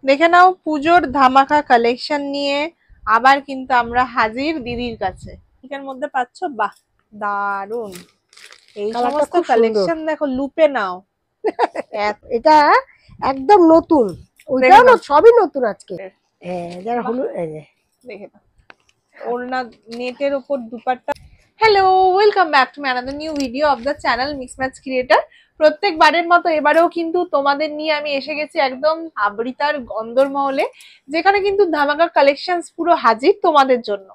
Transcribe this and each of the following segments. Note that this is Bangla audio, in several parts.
দেখে নাও পুজোর ধামাকা কালেকশন নিয়ে আবার কিন্তু আমরা হাজির দিদির কাছে। এর মধ্যে পাচ্ছ, বাহ দারুন এই সমস্ত কালেকশন দেখো, লুপে নাও। এটা একদম নতুন, ওইটাও না, সবই নতুন আজকে। হ্যাঁ, যারা হলুদ, এই যে দেখে নাও ওড়না নেটের উপর দুপাট্টা। Hello, welcome back to my another new video of the channel mix match creator. প্রত্যেকবারের মতো এবারেও কিন্তু তোমাদের নিয়ে আমি এসে গেছি একদম আবৃতার অন্দরমহলে, যেখানে কিন্তু ধামাকা কালেকশনস পুরো হাজির তোমাদের জন্য।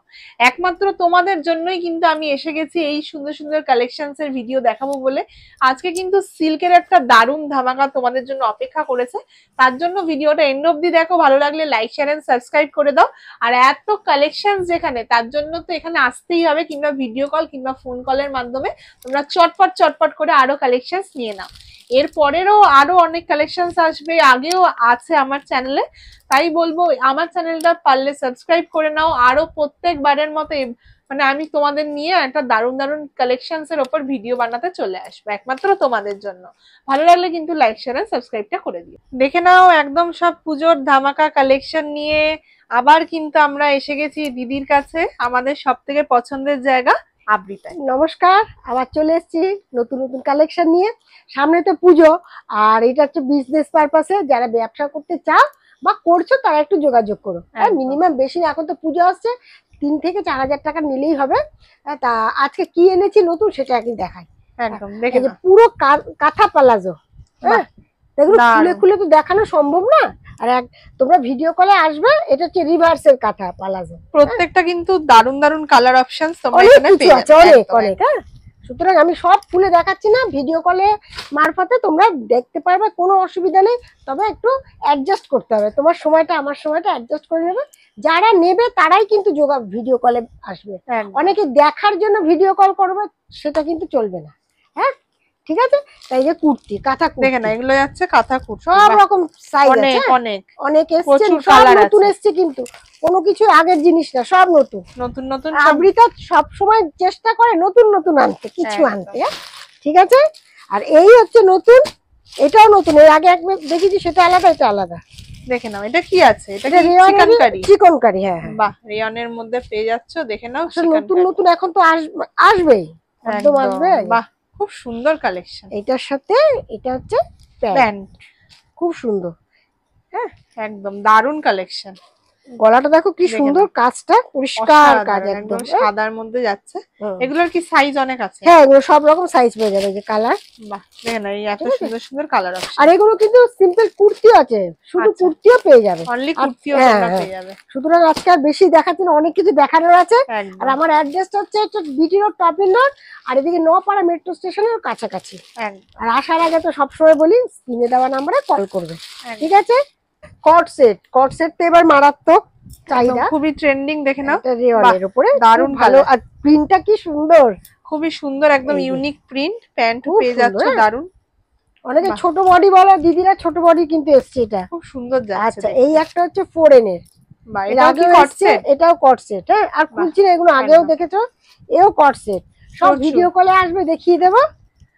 একমাত্র তোমাদের জন্যই কিন্তু আমি এসে গেছি এই সুন্দর সুন্দর কালেকশনস এর ভিডিও দেখাবো বলে। আজকে কিন্তু সিল্কের একটা দারুণ ধামাকা তোমাদের জন্য অপেক্ষা করেছে, তার জন্য ভিডিওটা এন্ড অব্দি দেখো। ভালো লাগলে লাইক শেয়ার এন্ড সাবস্ক্রাইব করে দাও। আর এত কালেকশন যেখানে, তার জন্য তো এখানে আসতেই হবে, কিংবা ভিডিও কল কিংবা ফোন কলের মাধ্যমে তোমরা চটপট চটপট করে আরো কালেকশন নিয়ে নাও। এর পরেরও আরো অনেক কালেকশন আসবে, আগেও আছে আমার চ্যানেলে, তাই বলবো আমার চ্যানেলটা পারলে সাবস্ক্রাইব করে নাও। আরো প্রত্যেকবারের মতো মানে আমি তোমাদের নিয়ে একটা দারুণ দারুণ কালেকশনস এর উপর ভিডিও বানাতে চলে আসবো একমাত্র তোমাদের জন্য। ভালো লাগলে কিন্তু লাইক শেয়ার আর সাবস্ক্রাইবটা করে দিও। দেখে নাও একদম সব পুজোর ধামাকা কালেকশন নিয়ে আবার কিন্তু আমরা এসে গেছি দিদির কাছে, আমাদের সব থেকে পছন্দের জায়গা আবৃতায়। নমস্কার, আবার চলে এসেছি নতুন নতুন কালেকশন নিয়ে। সামনে তো পুজো, আর এটা হচ্ছে বিজনেস পারপাসে, যারা ব্যবসা করতে চাও বা করছো তারা একটু যোগাযোগ করো। মিনিমাম বেশি, এখন তো পুজো আসছে, 3 থেকে 4 হাজার টাকা নিলেই হবে। তা আজকে কি এনেছি নতুন সেটা একদিন দেখাই। একদম দেখে পুরো কাঁথা পালাজো। হ্যাঁ, এগুলো খুলে খুলে তো দেখানো সম্ভব না, আর তোমরা ভিডিও কলে আসবে। এটা হচ্ছে রিভার্সের কাঁথা পালাজো, প্রত্যেকটা কিন্তু দারুন দারুন কালার অপশনস তোমরা এখানে পেয়ে যাবে, অনেক অনেক। হ্যাঁ, সুতরাং আমি সব খুলে দেখাচ্ছি না, ভিডিও কলে মারফতে তোমরা দেখতে পারবে, কোনো অসুবিধা নেই। তবে একটু অ্যাডজাস্ট করতে হবে, তোমার সময়টা আমার সময়টা অ্যাডজাস্ট করে নেবে। যারা নেবে তারাই কিন্তু ভিডিও কলে আসবে। অনেকে দেখার জন্য ভিডিও কল করবে, সেটা কিন্তু চলবে না। হ্যাঁ, ঠিক আছে। তাই যে কুর্তি, কাঁথা কুর্তি দেখে না, এগুলো যাচ্ছে কাঁথা কুর্তি, সব রকম সাইজ আছে, অনেক অনেক এসছে, সব নতুন এসছে, কিন্তু কোনো কিছু আগের জিনিস না, সব নতুন নতুন নতুন। আবৃতা সব সময় চেষ্টা করে নতুন নতুন আনতে, কিছু আনতে। ঠিক আছে, আর এই হচ্ছে নতুন, এটাও নতুন। এর আগে একবার দেখেছি, সেটা আলাদা, এটা আলাদা। দেখে নাও এটা কি আছে, এটা চিকেনকারি। চিকেনকারি, হ্যাঁ হ্যাঁ, বাহ, রেয়নের মধ্যে পেয়ে যাচ্ছ। দেখে নাও নতুন নতুন এখন তো আসবেই, একদম আসবে। বাহ, খুব সুন্দর কালেকশন। এটার সাথে এটা হচ্ছে প্যান্ট, খুব সুন্দর। হ্যাঁ, একদম দারুন কালেকশন। গলাটা দেখো কি সুন্দর, কাজটা পরিষ্কার কাজ, একদম সাদার মধ্যে যাচ্ছে। এগুলোর কি সাইজ অনেক আছে? হ্যাঁ, এগুলো সব রকম সাইজ পেয়ে যাবে, যে কালার। বাহ, দেখেন এই এত সুন্দর সুন্দর কালার অপশন। আর এগুলো কিন্তু সিম্পল কুর্তি আছে, শুধু কুর্তিও পেয়ে যাবে, অনলি কুর্তিও তোমরা পেয়ে যাবে। সুতরাং আজকে আর বেশি দেখাচ্ছি না, অনেক কিছু দেখানোর আছে। আর আমার অ্যাড্রেসটা হচ্ছে বিটি রোড, টপিন রোড, আর এদিকে নপাড়া মেট্রো স্টেশনের কাছাকাছি। আর আসার আগে তো সবসময় বলি, স্ক্রিনে দেওয়া নম্বরে কল করবে, ঠিক আছে। কট সেট তো এবার মারাত্মক চাহিদা, খুবই ট্রেন্ডিং। দেখে নাও রেওয়ানের উপরে দারুন ভালো, আর প্রিন্টটা কি সুন্দর, খুবই সুন্দর, একদম ইউনিক প্রিন্ট। প্যান্ট পেয়ে যাচ্ছে দারুন। অনেকে ছোট বডি বলে, দিদিরা ছোট বডি কিন্তু এসছে, এটা খুব সুন্দর যাচ্ছে। আচ্ছা, এই একটা হচ্ছে 4N এর, এটাও কট সেট। হ্যাঁ, আর খুলছি না, এগুলো আগেও দেখেছো, এও কট সেট। সব ভিডিও কলে আসবে, দেখিয়ে দেবো,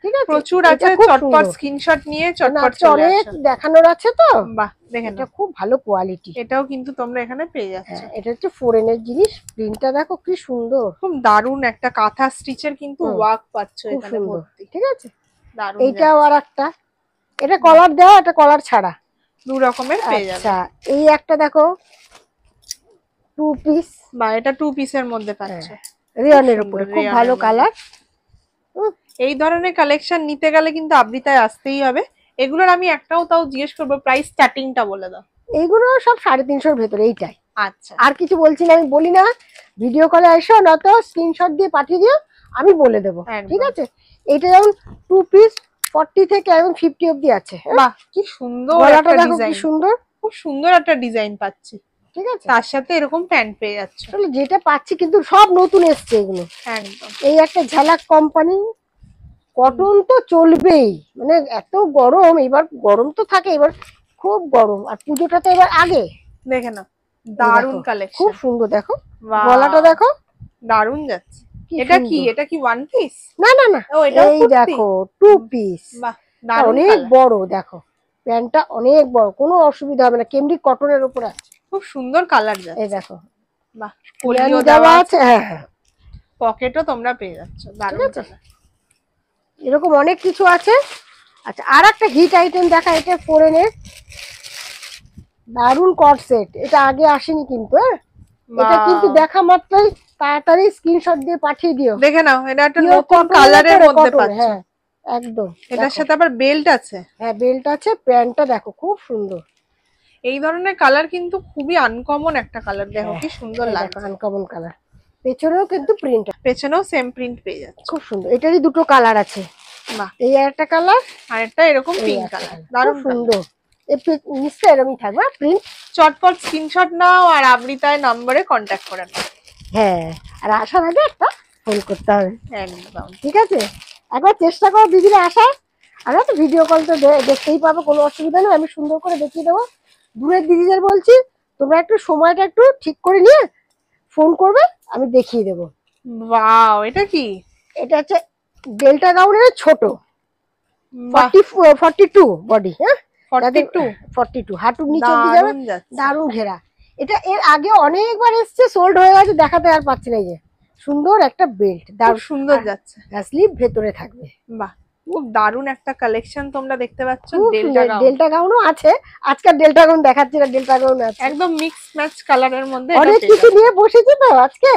ঠিক আছে। প্রচুর আছে, চটপট স্ক্রিনশট নিয়ে চটপট অনেক দেখানোর আছে তো। বাহ, দেখেন এটা খুব ভালো কোয়ালিটি, এটাও কিন্তু তোমরা এখানে পেয়ে যাচ্ছ। এটা হচ্ছে 4N এর জিনিস, প্রিন্টটা দেখো কি সুন্দর, খুব দারুন একটা কাঁথা স্টিচের কিন্তু ওয়ার্ক পাচ্ছ এখানে ভর্তি, ঠিক আছে। দারুন। এইটাও আর একটা, এটা কলার দেওয়া, এটা কলার ছাড়া, দু রকমের পেয়ে যাবে। আচ্ছা, এই একটা দেখো 2 পিস, বা এটা 2 পিসের মধ্যে পাচ্ছ, রিয়নের উপরে, খুব ভালো কালার। এই ধরনের কালেকশন নিতে গেলে কিন্তু আবৃতায় আসতেই হবে। এগুলোর আমি একটাও তাও জিজ্ঞেস করবো, প্রাইস স্টার্টিংটা বলে দাও। এইগুলো সব 350 ভেতরে, এইটাই। আচ্ছা, আর কিছু বলছি না, আমি বলি না, ভিডিও কলে এসো, না তো স্ক্রিনশট দিয়ে পাঠিয়ে দিও, আমি বলে দেবো, ঠিক আছে। এটা যেমন 2 পিস 40 থেকে এবং 50 অবধি আছে। বাহ, কি সুন্দর, গলাটা দেখো কি সুন্দর, খুব সুন্দর একটা ডিজাইন পাচ্ছি, ঠিক আছে। তার সাথে এরকম প্যান্ট পেয়ে যাচ্ছে, আসলে যেটা পাচ্ছি কিন্তু সব নতুন এসছে এগুলো, একদম। এই একটা ঝালাক কোম্পানি, কটন তো চলবেই, মানে এত গরম, এবার গরম তো থাকে, এবার খুব গরম, আর পুজোটা তো এবার আগে। দেখে না, দারুন কালেকশন, খুব সুন্দর। দেখো গলাটা দেখো, দারুন যাচ্ছে। এটা কি ওয়ান পিস? না না না, এই দেখো 2 পিস, বাহ, অনেক বড়। দেখো প্যান্টটা অনেক বড়, কোনো অসুবিধা হবে না, কেমব্রিক কটনের উপরে আছে, খুব সুন্দর কালার যাচ্ছে। এই দেখো বাহ, কলিও কলিও দেওয়া দেওয়া আছে, আছে, হ্যাঁ হ্যাঁ পকেটও তোমরা পেয়ে যাচ্ছ, দারুণ আছে। কালার। এরকম অনেক কিছু আছে। আচ্ছা, আর একটা হিট আইটেম দেখা, এটা ফরেনের দারুন কট সেট, এটা আগে আসেনি কিন্তু, হ্যাঁ এটা কিন্তু দেখা মাত্রই তাড়াতাড়ি স্ক্রিনশট দিয়ে পাঠিয়ে দিও। দেখে নাও, এটা একটা Pure নতুন cotton কালারের উপরে মধ্যে cotton, পাচ্ছ। হ্যাঁ একদম। এটার দেখো, সাথে আবার বেল্ট আছে। হ্যাঁ বেল্ট আছে, প্যান্টটা দেখো খুব সুন্দর। এই ধরনের কালার কিন্তু খুবই আনকমন একটা কালার, দেখো কি সুন্দর এই দেখো লাগছে। আনকমন কালার, পেছনেও কিন্তু প্রিন্ট, পেছনেও সেম প্রিন্ট পেয়ে যাচ্ছে, খুব সুন্দর। এটারই দুটো কালার আছে, বাহ। এই একটা কালার, আর একটা এরকম এই পিঙ্ক একটা কালার, কালার, দারুণ খুব সুন্দর। সুন্দর। এই নিশ্চয়ই এরকমই থাকবে প্রিন্ট। চটপট স্ক্রিনশট নাও আর আবৃতায় নম্বরে কন্ট্যাক্ট করে নাও। হ্যাঁ, আর আসার আগে একটা ফোন করতে হবে, একদম ঠিক আছে? একবার চেষ্টা করো দিদিরা আসার, আমরা তো ভিডিও কল তো দেখতেই পাবো, কোনো অসুবিধা নেই, আমি সুন্দর করে দেখিয়ে দেবো। দূরের দিদিদের বলছি তোমরা একটু সময়টা একটু ঠিক করে নিয়ে ফোন করবে, আমি দেখিয়ে দেবো। ওয়াও, এটা কি? এটা হচ্ছে ডেল্টা গাউনের ছোট, বাহ, 42 বডি, হ্যাঁ 42, 42 হাঁটুর নিচে অব্দি যাবে, দারুণ যাচ্ছে। দারুণ ঘেরা। এটা এর আগে অনেকবার এসছে, সোল্ড হয়ে গেছে, দেখাতে আর পাচ্ছি না। এই যে সুন্দর একটা বেল্ট, খুব দারুণ সুন্দর যাচ্ছে। স্লিভ ভেতরে থাকবে, বাহ, খুব দারুণ একটা কালেকশন তোমরা দেখতে পাচ্ছ। খুব ডেল্টা সুন্দর। গাউন, ডেল্টা গাউনও আছে, আজকাল ডেল্টা গাউন দেখাচ্ছি না, ডেল্টা গাউন আছে, একদম মিক্স ম্যাচ কালারের মধ্যে এটা অনেক পেয়ে কিছু যাচ্ছ। নিয়ে বসেছে তো আজকে,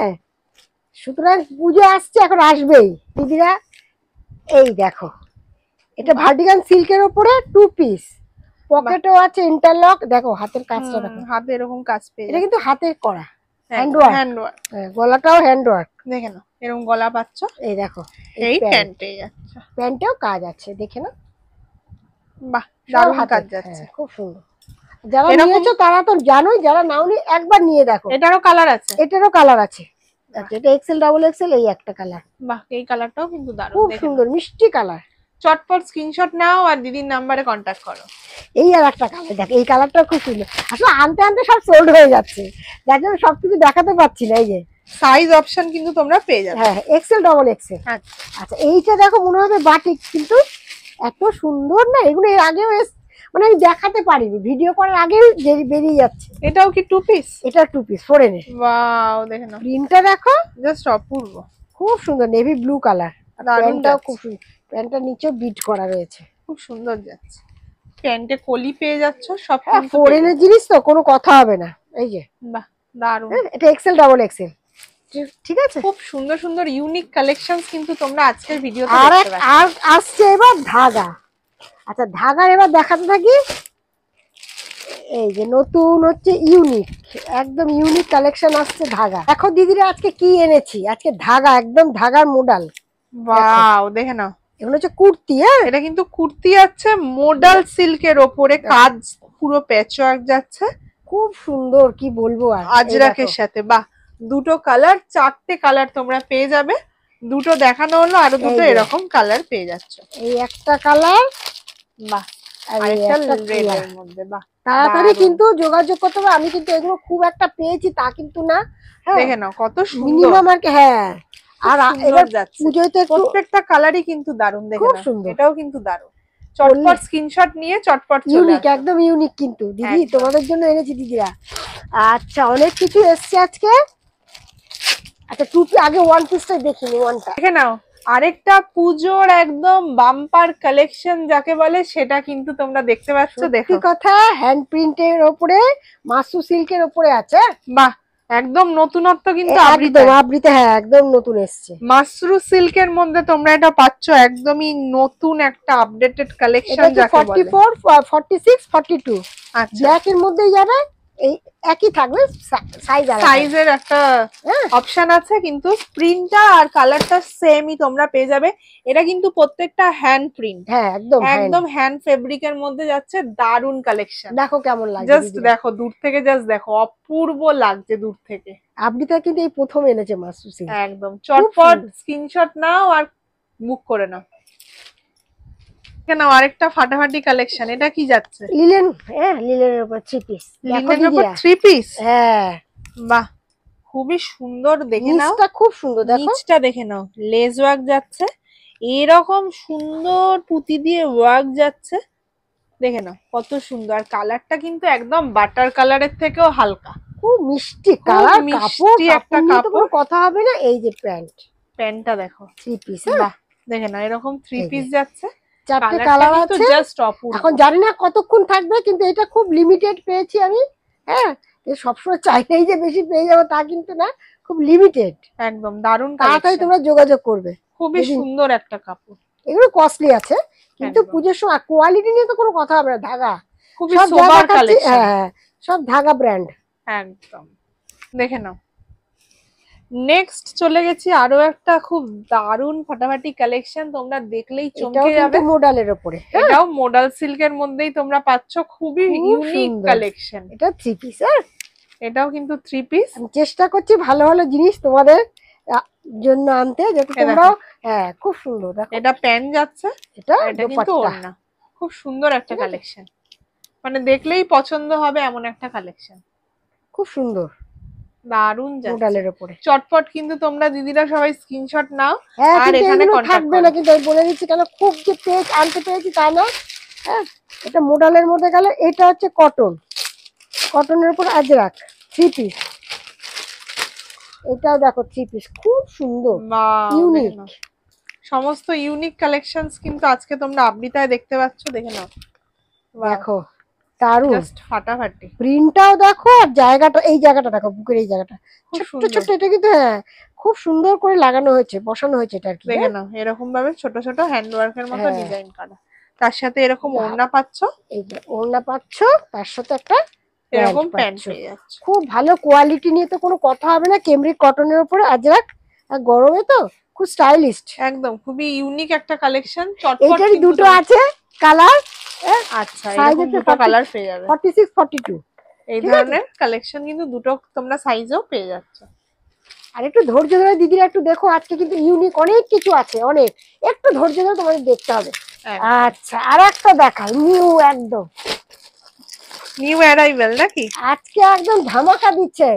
সুতরাং পুজো আসছে, এখন আসবেই দিদিরা। এই দেখো, এটা ভার্টিকান সিল্কের উপরে 2 পিস, পকেটও আছে ইন্টারলক, দেখো হাতের কাজটা দেখো, হাতে এরকম কাজ পেয়ে এটা কিন্তু হাতে করা, হ্যান্ড হ্যান্ড ওয়ার্ক। গলাটাও হ্যান্ড ওয়ার্ক, দেখে নাও, এরকম গলা পাচ্ছ, এই দেখো এই প্যান্ট, প্যান্টে যাচ্ছে। প্যান্টেও কাজ আছে, দেখে না, বাহ, সব দারুণ হাতে, কাজ যাচ্ছে। খুব সুন্দর। যারা এরকম- নিয়েছো তারা তো জানোই, যারা নাওনি একবার নিয়ে দেখো, এটারও কালার আছে। এটারও কালার আছে। আচ্ছা, এটা এক্সেল ডাবল এক্সেল, এই একটা কালার, বাহ, এই কালারটাও কিন্তু দারুণ, খুব দেখে নাও। সুন্দর মিষ্টি কালার। চটপট স্ক্রিনশট নাও আর দিদির নাম্বারে কন্ট্যাক্ট করো। এই আর একটা কালার দেখ, এই কালারটা খুব সুন্দর, আসলে আনতে আনতে সব সোল্ড হয়ে যাচ্ছে, যার জন্য সবকিছু দেখাতে পাচ্ছি না। এই যে সাইজ অপশন কিন্তু তোমরা পেয়ে যাবে। হ্যাঁ এক্সেল ডাবল এক্সেল। আচ্ছা, আচ্ছা, এইটা দেখো মনে হবে বাটিক, কিন্তু এত সুন্দর না, এগুলো এর আগেও মানে আমি দেখাতে পারিনি, ভিডিও করার আগে বেরিয়ে যাচ্ছে। এটাও কি 2 পিস? এটা 2 পিস ফরেনের, ওয়াও, দেখে নাও, প্রিন্টটা দেখো জাস্ট অপূর্ব, খুব সুন্দর, নেভি ব্লু কালার, দারুণ প্যান্টটাও যাচ্ছে। খুব সুন্দর, প্যান্টটার নিচেও বিট করা রয়েছে, খুব সুন্দর যাচ্ছে। প্যান্টে কলি পেয়ে যাচ্ছ, সব হ্যাঁ কিন্তু পেয়ে ফরেনের জিনিস তো কোনো কথা হবে না। এই যে যাচ্ছ। বাহ, দারুণ। হ্যাঁ, এটা এক্সেল ডাবল এক্সেল, ঠিক আছে। খুব সুন্দর সুন্দর ইউনিক কালেকশন কিন্তু তোমরা আজকের ভিডিওতে আর দেখতে পাচ্ছ। আর আসছে এবার ধাগা। আচ্ছা, ধাগার এবার দেখাতে থাকি। এই যে নতুন হচ্ছে ইউনিক, একদম ইউনিক কালেকশন আসছে ধাগা। দেখো দিদিরা আজকে কি এনেছি, আজকে ধাগা, একদম ধাগার মডেল। ওয়াও, দেখে নাও, এগুলো হচ্ছে কুর্তি, হ্যাঁ এটা কিন্তু কুর্তি আছে, মোডাল সিল্কের ওপরে কাজ, পুরো প্যাচওয়ার্ক যাচ্ছে খুব সুন্দর, কি বলবো আর। আজরাকের সাথে। বাহ, দুটো কালার, 4টে কালার তোমরা পেয়ে যাবে। দুটো দেখানো হলো, আরো দুটো এই যে। এরকম কালার পেয়ে যাচ্ছ। এই একটা কালার, বাহ, আর এই আরেকটা একটা রেড কালার। এর মধ্যে। বাহ, তাড়াতাড়ি দারুণ। কিন্তু যোগাযোগ করতে হবে, আমি কিন্তু এগুলো খুব একটা পেয়েছি তা কিন্তু না, হ্যাঁ দেখে নাও কত সুন্দর, মিনিমাম আর কি, হ্যাঁ। আর সুন্দর এবার যাচ্ছে। পুজোয় তো একটু প্রত্যেকটা কালারই কিন্তু দারুণ, দেখে খুব নাও, সুন্দর। এটাও কিন্তু দারুণ। চটপট স্ক্রিনশট নিয়ে চটপট চলে ইউনিক, আসো। একদম ইউনিক কিন্তু দিদি, একদম। তোমাদের জন্য এনেছি দিদিরা। আচ্ছা, অনেক কিছু এসছে আজকে। আচ্ছা, টুপি আগে ওয়ান পিসটা দেখিনি, ওয়ানটা দেখে নাও, আরেকটা পুজোর একদম বাম্পার কালেকশন যাকে বলে, সেটা কিন্তু তোমরা দেখতে পাচ্ছ। দেখো, সত্যি কথা, হ্যান্ড প্রিন্টের ওপরে, মাসু সিল্কের ওপরে আছে। বাহ, একদম নতুনত্ব কিন্তু একদম আবৃতে, হ্যাঁ একদম নতুন এসছে। মাসরু সিল্কের মধ্যে তোমরা এটা পাচ্ছ, একদমই নতুন একটা আপডেটেড এটা কালেকশন হচ্ছে যাকে বলে। 44, 46, 42 আচ্ছা, ব্ল্যাক এর মধ্যেই যাবে, এই একই থাকবে, সাইজ আলাদা। সাইজের একটা হ্যাঁ। অপশন আছে, কিন্তু প্রিন্টটা আর কালারটা সেমই তোমরা পেয়ে যাবে। এটা কিন্তু প্রত্যেকটা হ্যান্ড প্রিন্ট, হ্যাঁ একদম একদম হ্যান্ড ফেব্রিকের মধ্যে যাচ্ছে, দারুন কালেকশন। দেখো কেমন লাগে, জাস্ট দেখো দূর থেকে, জাস্ট দেখো, অপূর্ব লাগছে দূর থেকে। আবৃতা কিন্তু এই প্রথম এনেছে মাসু সিল্ক। একদম চটপট স্ক্রিনশট নাও আর বুক করে নাও। কেন, আরেকটা ফাটাফাটি কালেকশন, এটা কি যাচ্ছে? লিলেন, হ্যাঁ লিলেনের উপর 3 পিস, লিনেনের উপর 3 পিস। হ্যাঁ বাহ, খুবই সুন্দর, দেখে নাও, নিচটা খুব সুন্দর, দেখো নিচটা দেখে নাও, লেজ ওয়ার্ক যাচ্ছে, এরকম সুন্দর পুঁতি দিয়ে ওয়ার্ক যাচ্ছে, দেখে নাও কত সুন্দর, আর কালারটা কিন্তু একদম বাটার কালারের থেকেও হালকা, খুব মিষ্টি কালার, কাপড় মিষ্টি একটা নিয়ে তো কোনো কাপড়। কথা হবে না। এই যে প্যান্টটা দেখো, 3 পিস। বাহ দেখে না এরকম 3 পিস যাচ্ছে, চারটে কালার কিন্তু আছে। জাস্ট অপূর্ব। এখন জানি না কতক্ষণ থাকবে, কিন্তু এটা খুব লিমিটেড পেয়েছি আমি। হ্যাঁ, সবসময় চাইলেই যে বেশি পেয়ে যাবো তা কিন্তু না, খুব লিমিটেড। একদম দারুণ তাড়াতাড়ি কালেকশন, তোমরা যোগাযোগ করবে। খুবই সুন্দর একটা কাপড়। এগুলো কস্টলি আছে, কিন্তু একদম। পুজোর সময় কোয়ালিটি নিয়ে তো কোনো কথা হবে না। ধাগা খুবই সব সোবার কালেকশন। হ্যাঁ, সব ধাগা ব্র্যান্ড। একদম দেখে নাও। নেক্সট চলে গেছি আরো একটা খুব দারুণ ফাটাফাটি কালেকশন, তোমরা দেখলেই চমকে যাবে। মোডালের উপরে, এটাও মোডাল সিল্কের মধ্যেই তোমরা পাচ্ছ, খুবই ইউনিক কালেকশন। এটা 3 পিস। এটাও কিন্তু 3 পিস। আমি চেষ্টা করছি ভালো ভালো জিনিস তোমাদের জন্য আনতে, যাতে তোমরাও। হ্যাঁ, খুব সুন্দর। দেখো এটা প্যান্ট যাচ্ছে, এটা কিন্তু ওড়না। খুব সুন্দর একটা কালেকশন, মানে দেখলেই পছন্দ হবে এমন একটা কালেকশন। খুব সুন্দর, দারুণ মোডালের উপরে। চটপট কিন্তু তোমরা দিদিরা সবাই স্ক্রিনশট নাও। হ্যাঁ, আর এখানে থাকবে না, কিন্তু আমি বলে দিচ্ছি কেন, খুব যে পেজ আনতে পেরেছি তা না। হ্যাঁ, এটা মোডালের মধ্যে গেল। এটা হচ্ছে কটনের উপর আজরাক 3 পিস। এটাও দেখো 3 পিস, খুব সুন্দর, ইউনিক। সমস্ত ইউনিক কালেকশনস কিন্তু আজকে তোমরা আবৃতায় দেখতে পাচ্ছ। দেখে নাও, দেখো দারুণ, জাস্ট ফাটাফাটি। প্রিন্টটাও দেখো, আর জায়গাটা, এই জায়গাটা দেখো, বুকের এই জায়গাটা ছোট ছোট। এটা কিন্তু হ্যাঁ, খুব সুন্দর করে লাগানো হয়েছে, বসানো হয়েছে এটা আর কি। দেখে নাও এরকম ভাবে ছোট ছোট হ্যান্ড ওয়ার্কের মতো ডিজাইন করা, তার সাথে এরকম ওড়না পাচ্ছ। এই যে ওড়না পাচ্ছ, তার সাথে একটা এরকম প্যান্ট পেয়ে যাচ্ছ। খুব ভালো কোয়ালিটি নিয়ে তো কোনো কথা হবে না। কেমব্রিক কটনের উপরে আজরাক, আর গরমে তো খুব স্টাইলিস্ট। একদম খুবই ইউনিক একটা কালেকশন। এটারই দুটো আছে কালার। আচ্ছা, এরকম দুটো কালার পেয়ে যাবে। 46 42 এই ধরনের কালেকশন কিন্তু দুটো তোমরা সাইজও পেয়ে যাচ্ছ। আর একটু ধৈর্য ধরে দিদিরা একটু দেখো, আজকে কিন্তু ইউনিক অনেক কিছু আছে, অনেক। একটু ধৈর্য ধরে তোমাদের দেখতে হবে। আচ্ছা, আর একটা দেখাই, নিউ, একদম নিউ অ্যারাইভেল নাকি? আজকে একদম ধামাকা দিচ্ছে,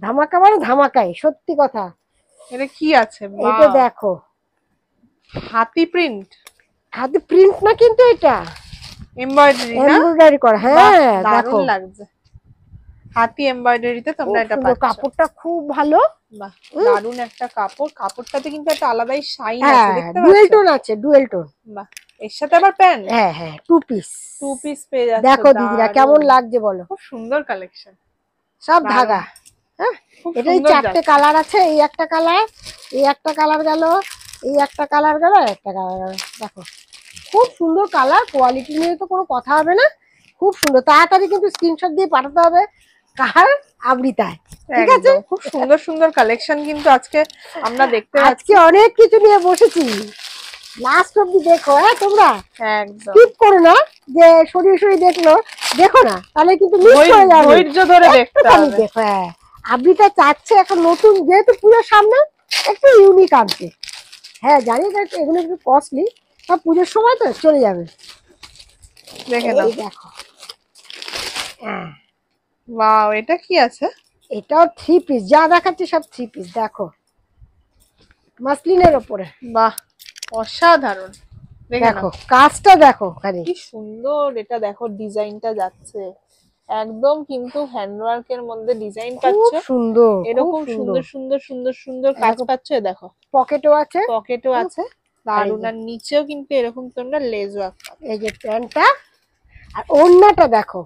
ধামাকা মানে ধামাকাই, সত্যি কথা। এটা কি আছে? এটা দেখো, হাতি প্রিন্ট। হাতি প্রিন্ট না, কিন্তু এটা এমব্রয়ডারি করা। হ্যাঁ, দারুণ লাগছে। হাতি এমব্রয়ডারিতে তোমরা এটা পাচ্ছ। কাপড়টা খুব ভালো, বাহ দারুণ একটা কাপড়। কাপড়টাতে কিন্তু একটা আলাদাই শাইন আছে, দেখতে পাচ্ছ? ডুয়েল টোন আছে, ডুয়েল টোন। বাহ, এর সাথে আবার প্যান্ট। হ্যাঁ হ্যাঁ, 2 পিস পেয়ে যাচ্ছে। দেখো দিদিরা কেমন লাগছে বলো। খুব সুন্দর কালেকশন, সব ধাগা। হ্যাঁ, এটাই 4টে কালার আছে। এই একটা কালার, এই একটা কালার গেল, এই একটা কালার গেল, একটা কালার গেল। দেখো খুব সুন্দর কালার, কোয়ালিটি নিয়ে তো কোনো কথা হবে না। খুব সুন্দর, তাড়াতাড়ি কিন্তু স্ক্রিনশট দিয়ে পাঠাতে হবে কার আবৃতায়, ঠিক আছে? খুব সুন্দর সুন্দর কালেকশন কিন্তু আজকে আমরা দেখতে পাচ্ছি। আজকে অনেক কিছু নিয়ে বসেছি, লাস্ট অবধি দেখো। হ্যাঁ, তোমরা একদম স্কিপ করো না, যে সরাসরি দেখো না, তাহলে কিন্তু মিস হয়ে যাবে। ধৈর্য ধরে দেখতে হবে। দেখো, হ্যাঁ, আবৃতা চাচ্ছে এখন নতুন, যেহেতু পুজোর সামনে একটু ইউনিক আনতে। হ্যাঁ জানি এগুলো একটু কস্টলি, সব পুজোর সময় তো চলে যাবে। দেখে নাও, দেখো। হ্যাঁ, ওয়াও, এটা কি আছে? এটাও 3 পিস, যা দেখাচ্ছি সব 3 পিস। দেখো মাসলিনের উপরে, বাহ অসাধারণ। দেখো কাজটা দেখো, কি সুন্দর। এটা দেখো ডিজাইনটা যাচ্ছে একদম, কিন্তু হ্যান্ডওয়ার্কের মধ্যে ডিজাইন পাচ্ছ। সুন্দর, এরকম সুন্দর সুন্দর সুন্দর সুন্দর কাজ পাচ্ছ। দেখো পকেটও আছে, দারুণ। আর নিচেও কিন্তু এরকম তোমরা লেস ওয়ার্ক পাচ্ছ। এই যে প্যান্টটা, আর ওড়নাটা দেখো।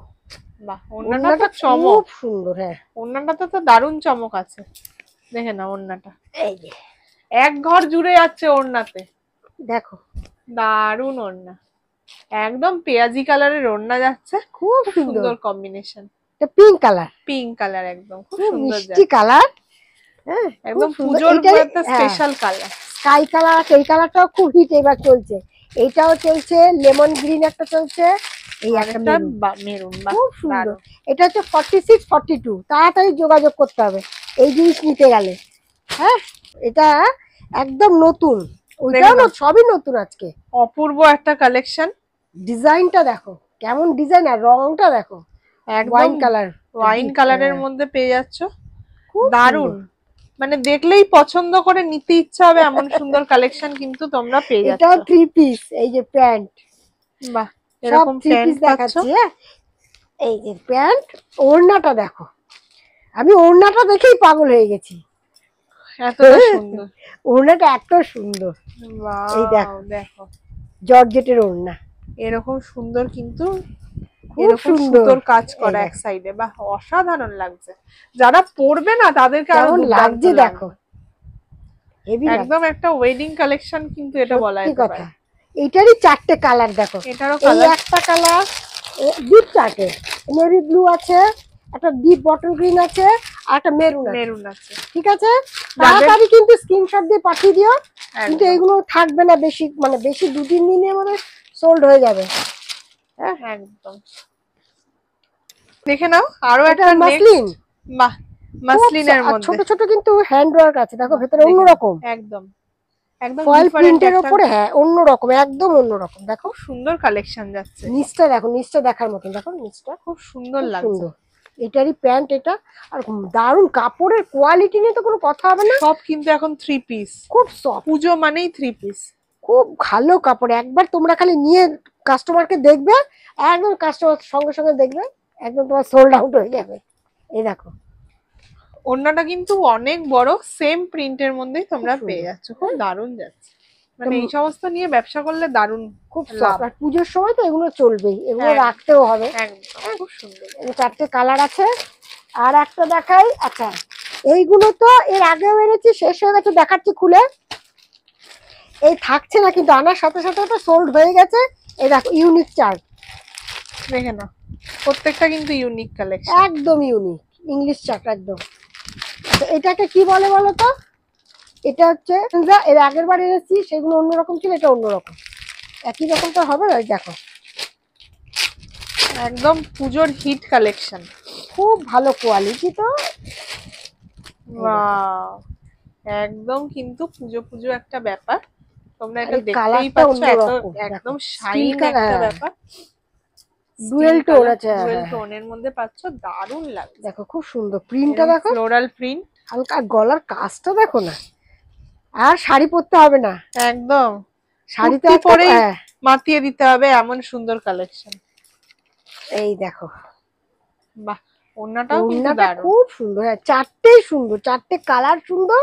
বাহ, ওড়নাটা চমক সুন্দর। হ্যাঁ, ওড়নাটাতে তো দারুণ চমক আছে। দেখে না ওড়নাটা, এই যে এক ঘর জুড়ে যাচ্ছে ওড়নাতে। দেখো দারুণ ওড়না, একদম পেঁয়াজি কালারের ওড়না যাচ্ছে। খুব সুন্দর কম্বিনেশন। এটা পিঙ্ক কালার একদম খুব সুন্দর মিষ্টি কালার। হ্যাঁ, একদম পুজোর একটা স্পেশাল কালার। স্কাই কালার আছে, এই কালারটাও খুব হিট এবার চলছে। এইটাও চলছে, লেমন গ্রিন একটা চলছে, এই একটা মেরুন। খুব সুন্দর। এটা হচ্ছে 46 42। তাড়াতাড়ি যোগাযোগ করতে হবে এই জিনিস নিতে গেলে। হ্যাঁ, এটা একদম নতুন, ওইটাও না, সবই নতুন আজকে। অপূর্ব একটা কালেকশন। ডিজাইনটা দেখো কেমন ডিজাইন, আর রংটা দেখো, ওয়াইন কালারের মধ্যে পেয়ে যাচ্ছ। দারুণ, মানে দেখলেই পছন্দ করে নিতে ইচ্ছা হবে এমন সুন্দর কালেকশন কিন্তু তোমরা পেয়ে যাচ্ছ। এটা 3 পিস, এই যে প্যান্ট। বাহ, এরকম প্যান্ট দেখাচ্ছি। এই যে প্যান্ট, ওড়নাটা দেখো, আমি ওড়নাটা দেখেই পাগল হয়ে গেছি, এতটা সুন্দর ওড়নাটা এত সুন্দর। এই দেখো জর্জেটের ওড়না, এরকম সুন্দর, কিন্তু খুব এরকম সুন্দর সুন্দর কাজ করা এক সাইডে, বাহ অসাধারণ লাগছে। যারা পরবে না তাদেরকে আরো লাগছে দেখো, একদম একটা ওয়েডিং কালেকশন কিন্তু এটা বলা যেতে পারে। এটারই 4টে কালার দেখো, এটারও কালার, একটা কালার ডিপ 4টে, নেভি ব্লু আছে, একটা ডিপ বটল গ্রিন আছে, আর একটা মেরুন আছে। ঠিক আছে, তাড়াতাড়ি কিন্তু স্ক্রিনশট দিয়ে পাঠিয়ে দিও, কিন্তু এগুলো থাকবে না বেশি, মানে বেশি 2-3 দিনের মধ্যে সোল্ড হয়ে যাবে। একদম দেখে নাও আরো একটা মাসলিন, বাহ মাসলিনের মধ্যে ছোট ছোট কিন্তু হ্যান্ড ওয়ার্ক আছে, দেখো ভেতরে অন্যরকম, একদম একদম ফয়েল প্রিন্টের উপরে, হ্যাঁ অন্যরকম, একদম অন্যরকম। দেখো সুন্দর কালেকশন যাচ্ছে, নিচটা দেখো, নিচটা দেখার মতন, দেখো নিচটা খুব সুন্দর লাগছে। এটারই প্যান্ট এটা, আর দারুন কাপড়ের কোয়ালিটি নিয়ে তো কোনো কথা হবে না, সব কিন্তু এখন 3 পিস, খুব সফট, পুজো মানেই 3 পিস, খুব ভালো কাপড়। একবার তোমরা খালি নিয়ে কাস্টমারকে দেখবে, একদম কাস্টমার সঙ্গে সঙ্গে দেখবে, একদম তোমার সোল্ড আউট হয়ে যাবে। এই দেখো ওড়নাটা কিন্তু অনেক বড়, সেম প্রিন্টের মধ্যেই তোমরা পেয়ে যাচ্ছ, খুব দারুণ যাচ্ছে। মানে এই সমস্ত নিয়ে ব্যবসা করলে দারুণ, খুব লাভ। আর পুজোর সময় তো এগুলো চলবেই, এগুলো রাখতেও হবে। খুব সুন্দর, 4টে কালার আছে। আর একটা দেখাই, আচ্ছা এইগুলো তো এর আগেও এনেছি, শেষ হয়ে গেছে, দেখাচ্ছি খুলে। এই থাকছে না, কিন্তু আনার সাথে সাথে ওটা সোল্ড হয়ে গেছে। এই দেখো ইউনিক চার্ট, দেখে নাও প্রত্যেকটা কিন্তু ইউনিক কালেকশন, একদম ইউনিক ইংলিশ চার্ট একদম। এটাকে কি বলে বলো তো? এটা হচ্ছে, এর আগের বার এনেছি সেগুলো অন্যরকম ছিল, এটা অন্যরকম, একই রকম তো হবে না। দেখো একদম পুজোর হিট কালেকশন, খুব ভালো কোয়ালিটি তো, ওয়াও একদম কিন্তু পুজো পুজো একটা ব্যাপার, তোমরা এটা দেখতেই পাচ্ছ, একদম শাইন একটা ব্যাপার, ডুয়েল টোন আছে, ডুয়েল টোনের মধ্যে পাচ্ছ, দারুণ লাগছে। দেখো খুব সুন্দর প্রিন্টটা, দেখো ফ্লোরাল প্রিন্ট, হালকা গলার কাজটা দেখো না, আর শাড়ি পরতে হবে না, একদম শাড়িতে পরে মাতিয়ে দিতে হবে, এমন সুন্দর কালেকশন। এই দেখো বাহ ওড়নাটাও কিন্তু দারুণ, খুব সুন্দর, 4টেই সুন্দর, 4টে কালার সুন্দর।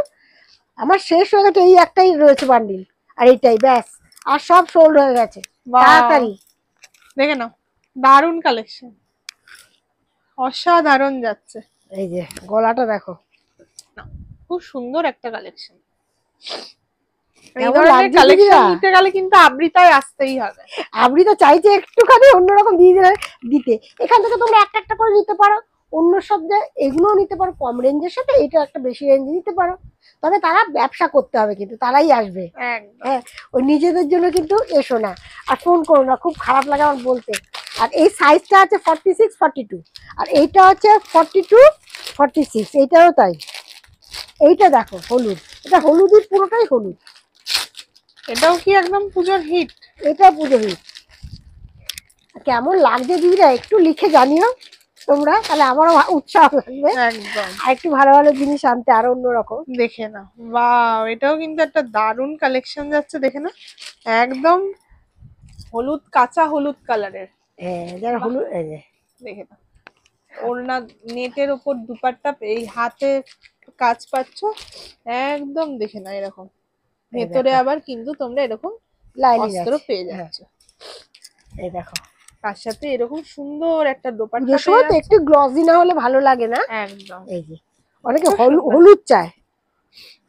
আমার শেষ হয়ে গেছে, এই একটাই রয়েছে বান্ডিল, আর এইটাই ব্যাস, আর সব সোল্ড হয়ে গেছে তাড়াতাড়ি। দেখে নাও দারুণ কালেকশন, অসাধারণ যাচ্ছে। এই যে গলাটা দেখো, খুব সুন্দর একটা কালেকশন। এই ধরনের কালেকশন নিতে গেলে কিন্তু আবৃতায় আসতেই হবে, আবৃতা চাইছে একটুখানি অন্যরকম দিতে। এখান থেকে তোমরা একটা একটা করে নিতে পারো, অন্য সব এগুলোও নিতে পারো, কম রেঞ্জের সাথে এটা একটা বেশি রেঞ্জে নিতে পারো। তবে তারা ব্যবসা করতে হবে, কিন্তু তারাই আসবে, হ্যাঁ ওই নিজেদের জন্য কিন্তু এসো না, আর ফোন করো না, খুব খারাপ লাগে আমার বলতে। আর এই সাইজটা আছে 46, 42, আর এইটা হচ্ছে 42, 46, এইটাও তাই। এইটা দেখো হলুদ, এটা হলুদের পুরোটাই হলুদ, এটাও কি একদম পুজোর হিট, এটা পুজোর হিট। কেমন লাগছে দিদিরা একটু লিখে জানিও তোমরা, তাহলে আমারও উৎসাহ লাগবে একদম, আর একটু ভালো ভালো জিনিস আনতে, আরো অন্যরকম। দেখে না বাহ, এটাও কিন্তু একটা দারুণ কালেকশন যাচ্ছে, দেখে না একদম হলুদ, কাঁচা হলুদ কালারের, হ্যাঁ যারা হলুদ, দেখে না ওড়না, নেটের উপর দুপাট্টা, এই হাতে কাজ পাচ্ছ একদম, দেখে না এরকম, ভেতরে আবার কিন্তু তোমরা এরকম অস্ত্র পেয়ে যাচ্ছ। এই দেখো তার সাথে এরকম সুন্দর একটা দোপাট্টা, একটু গ্লসি না হলে ভালো লাগে না, একদম। এই যে অনেকে হলুদ চায়,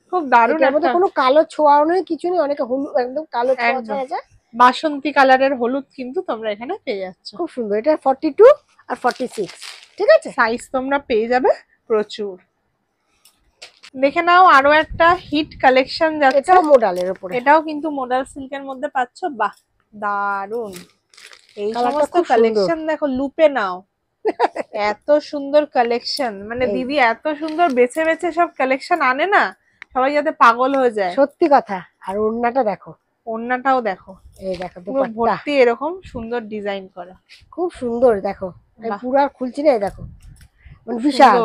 খুব দারুণ, এর মধ্যে কোনো কালো ছোঁয়াও নেই, কিছু নেই, অনেকে হলুদ একদম কালো ছোঁয়া আছে, বাসন্তী কালারের হলুদ কিন্তু তোমরা এখানে পেয়ে যাচ্ছ, খুব সুন্দর। এটা 42 আর 46, ঠিক আছে, সাইজ তোমরা পেয়ে যাবে প্রচুর। দেখে নাও আরো একটা হিট কালেকশন যাচ্ছে, এটাও মোডালের উপরে, এটাও কিন্তু মোডাল সিল্কের মধ্যে পাচ্ছ, বাহ দারুণ। এই সমস্ত কালেকশন দেখো, লুপে নাও, এত সুন্দর কালেকশন, মানে দিদি এত সুন্দর বেছে বেছে সব কালেকশন আনে না, সবাই যাতে পাগল হয়ে যায়, সত্যি কথা। আর ওড়নাটা দেখো, ওড়নাটাও দেখো, এই দেখো পুরো ভর্তি এরকম সুন্দর ডিজাইন করা, খুব সুন্দর। দেখো পুরো আর খুলছি না, দেখো মানে বিশাল,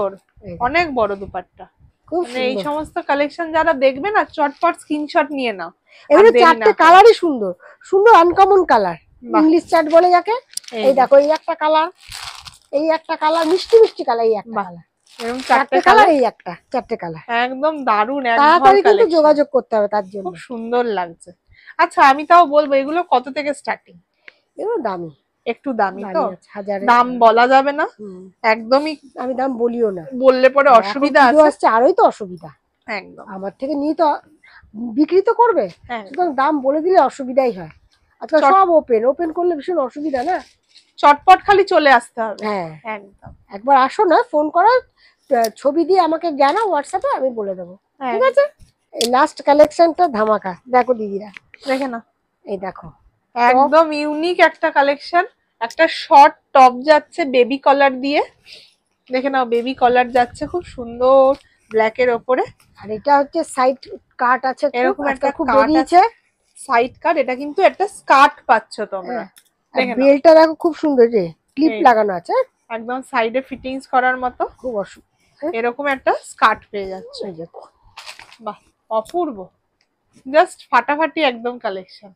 অনেক বড় দুপাট্টা। মানে এই সমস্ত কালেকশন যারা দেখবে না, চটপট স্ক্রিনশট নিয়ে নাও। এগুলো 4টে কালারই সুন্দর সুন্দর, আনকমন কালার, ইংলিশ চাট বলে যাকে। এই এই দেখো এই একটা কালার, এই একটা কালার, মিষ্টি মিষ্টি কালার, এই একটা কালার, এরকম চারটে কালার, এই একটা, চারটে কালার। একদম দারুণ, তাড়াতাড়ি কিন্তু যোগাযোগ করতে হবে তার জন্য। খুব সুন্দর লাগছে। আচ্ছা আমি তাও বলবো এগুলো কত থেকে স্টার্টিং? এগুলো দামি, একটু দামি তো, হাজারে দাম বলা যাবে না একদমই, আমি দাম বলিও না, বললে পরে অসুবিধা আছে। আরোই তো অসুবিধা, একদম আমার থেকে নিয়ে তো বিক্রি তো করবে, সুতরাং দাম বলে দিলে অসুবিধাই হয়। আজকাল সব ওপেন করলে ভীষণ অসুবিধা না, চটপট খালি চলে আসতে হবে। হ্যাঁ একদম, একবার আসো না, ফোন করো, ছবি দিয়ে আমাকে জানাও হোয়াটসঅ্যাপে, আমি বলে দেবো, ঠিক আছে? এই লাস্ট কালেকশনটা ধামাকা, দেখো দিদিরা, দেখে না, এই দেখো একদম ইউনিক একটা কালেকশন। একটা শর্ট টপ যাচ্ছে বেবি কলার দিয়ে, দেখে নাও বেবি কলার যাচ্ছে খুব সুন্দর ব্ল্যাক এর উপরে। আর এটা হচ্ছে সাইড কাট আছে, এরকম একটা খুব কাট বেরিয়েছে সাইড কাট, এটা কিন্তু একটা স্কার্ট পাচ্ছ তোমরা। দেখে নাও বেলটা দেখো খুব সুন্দর, যে ক্লিপ লাগানো আছে, একদম সাইডে ফিটিংস করার মতো, খুব এরকম একটা স্কার্ট পেয়ে যাচ্ছে। বাহ অপূর্ব, জাস্ট ফাটাফাটি একদম কালেকশন,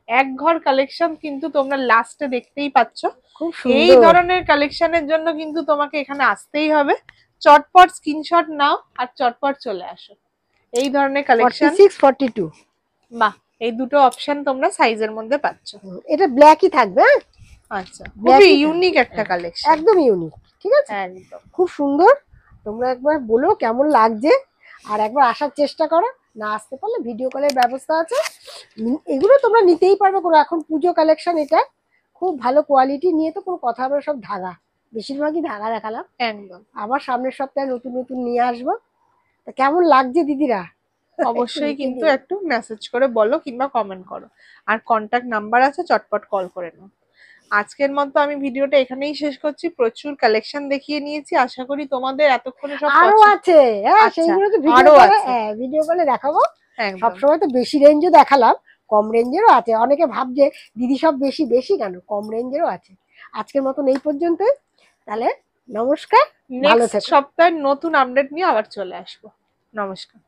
এক ঘর কালেকশন কিন্তু তোমরা লাস্টে দেখতেই পাচ্ছ। এই ধরনের কালেকশনের জন্য কিন্তু তোমাকে এখানে আসতেই হবে। চটপট স্ক্রিনশট নাও আর চটপট চলে আসো। এই ধরনের কালেকশন 46 42, বাহ, এই দুটো অপশন তোমরা সাইজের মধ্যে পাচ্ছ। এটা ব্ল্যাকই থাকবে। আচ্ছা, খুবই ইউনিক একটা কালেকশন, একদম ইউনিক, ঠিক আছে, একদম খুব সুন্দর। তোমরা একবার বলো কেমন লাগছে, আর একবার আসার চেষ্টা করো, না আসতে পারলে ভিডিও কলের ব্যবস্থা আছে, এগুলো তোমরা নিতেই পারবে। কোনো এখন পুজো কালেকশন, এটা খুব ভালো কোয়ালিটি, নিয়ে তো কোনো কথা হবে, সব ধাগা, বেশিরভাগই ধাগা দেখালাম। একদম, আবার সামনের সপ্তাহে নতুন নতুন নিয়ে আসবো। তা কেমন লাগছে দিদিরা অবশ্যই কিন্তু একটু মেসেজ করে বলো কিংবা কমেন্ট করো, আর কন্টাক্ট নাম্বার আছে, চটপট কল করে নাও। আজকের মতো আমি ভিডিওটা এখানেই শেষ করছি। প্রচুর কালেকশন দেখিয়ে নিয়েছি, আশা করি তোমাদের এতক্ষণে সব আরো আছে, হ্যাঁ সেইগুলো তো ভিডিও কলে দেখাবো। সবসময় তো বেশি রেঞ্জও দেখালাম, কম রেঞ্জেরও আছে। অনেকে ভাবছে দিদি সব বেশি বেশি, কেন, কম রেঞ্জেরও আছে। আজকের মতন এই পর্যন্ত, তাহলে নমস্কার, ভালো থেকো। নেক্সট সপ্তাহে নতুন আপডেট নিয়ে আবার চলে আসবো। নমস্কার।